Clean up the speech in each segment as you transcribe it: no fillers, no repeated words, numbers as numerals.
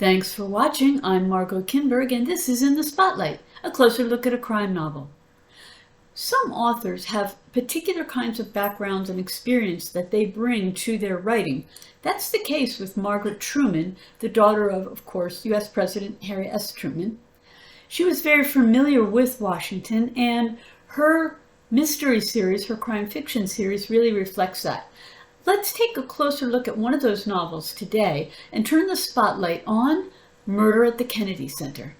Thanks for watching. I'm Margaret and this is In the Spotlight, a closer look at a crime novel. Some authors have particular kinds of backgrounds and experience that they bring to their writing. That's the case with Margaret Truman, the daughter of course, U.S. President Harry S. Truman. She was very familiar with Washington, and her mystery series, her crime fiction series, really reflects that. Let's take a closer look at one of those novels today and turn the spotlight on Murder at the Kennedy Center.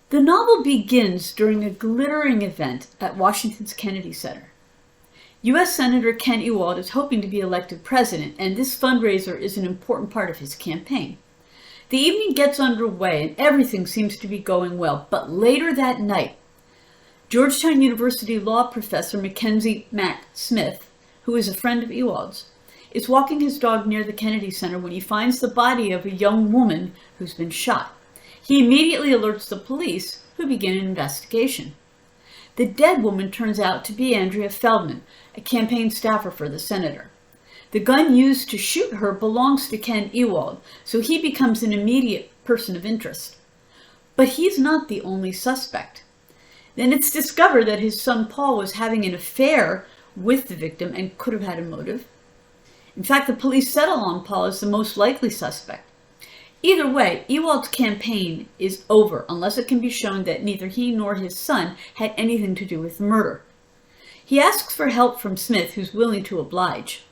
The novel begins during a glittering event at Washington's Kennedy Center. U.S. Senator Ken Ewald is hoping to be elected president, and this fundraiser is an important part of his campaign. The evening gets underway and everything seems to be going well, but later that night, Georgetown University law professor Mackenzie Mack Smith, who is a friend of Ewald's, is walking his dog near the Kennedy Center when he finds the body of a young woman who's been shot. He immediately alerts the police, who begin an investigation. The dead woman turns out to be Andrea Feldman, a campaign staffer for the senator. The gun used to shoot her belongs to Ken Ewald, so he becomes an immediate person of interest. But he's not the only suspect. Then it's discovered that his son Paul was having an affair with the victim and could have had a motive. In fact, the police settle on Paul as the most likely suspect. Either way, Ewald's campaign is over unless it can be shown that neither he nor his son had anything to do with the murder. He asks for help from Smith, who's willing to oblige.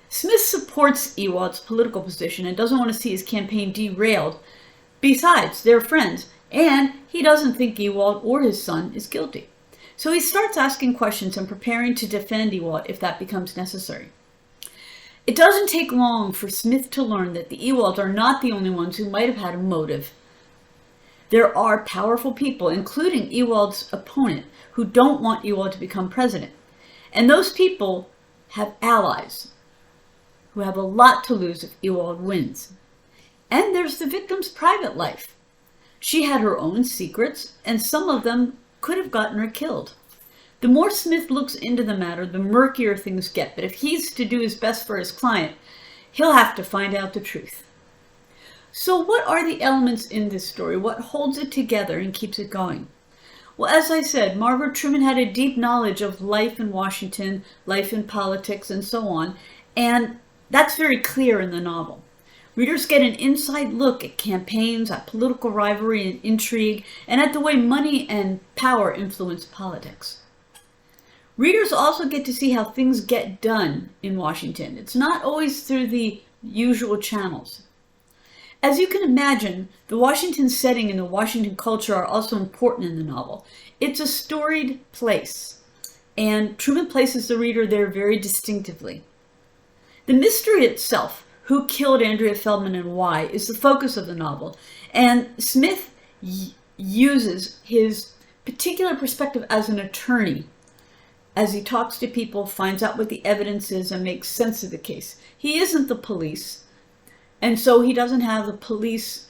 Smith supports Ewald's political position and doesn't want to see his campaign derailed. Besides, they're friends, and he doesn't think Ewald or his son is guilty. So he starts asking questions and preparing to defend Ewald if that becomes necessary. It doesn't take long for Smith to learn that the Ewalds are not the only ones who might have had a motive. There are powerful people, including Ewald's opponent, who don't want Ewald to become president. And those people have allies who have a lot to lose if Ewald wins. And there's the victim's private life. She had her own secrets, and some of them could have gotten her killed. The more Smith looks into the matter, the murkier things get, but if he's to do his best for his client, he'll have to find out the truth. So what are the elements in this story? What holds it together and keeps it going? Well, as I said, Margaret Truman had a deep knowledge of life in Washington, life in politics, and so on, and that's very clear in the novel. Readers get an inside look at campaigns, at political rivalry and intrigue, and at the way money and power influence politics. Readers also get to see how things get done in Washington. It's not always through the usual channels. As you can imagine, the Washington setting and the Washington culture are also important in the novel. It's a storied place, and Truman places the reader there very distinctively. The mystery itself, who killed Andrea Feldman and why, is the focus of the novel, and Smith uses his particular perspective as an attorney as he talks to people, finds out what the evidence is, and makes sense of the case. He isn't the police, and so he doesn't have the police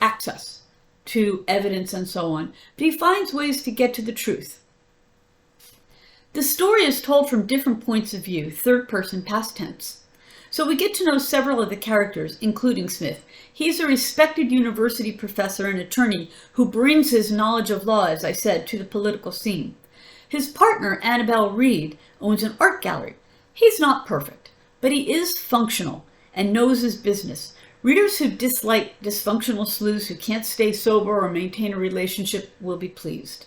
access to evidence and so on, but he finds ways to get to the truth. The story is told from different points of view, third person, past tense. So we get to know several of the characters, including Smith. He's a respected university professor and attorney who brings his knowledge of law, as I said, to the political scene. His partner, Annabelle Reed, owns an art gallery. He's not perfect, but he is functional and knows his business. Readers who dislike dysfunctional sleuths who can't stay sober or maintain a relationship will be pleased.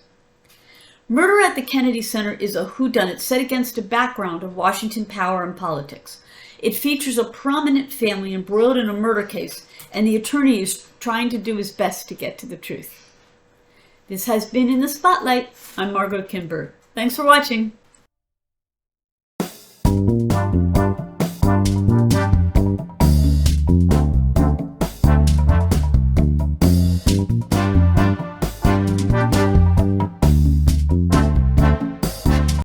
Murder at the Kennedy Center is a whodunit set against a background of Washington power and politics. It features a prominent family embroiled in a murder case, and the attorney is trying to do his best to get to the truth. This has been In the Spotlight. I'm Margot Kimberg. Thanks for watching.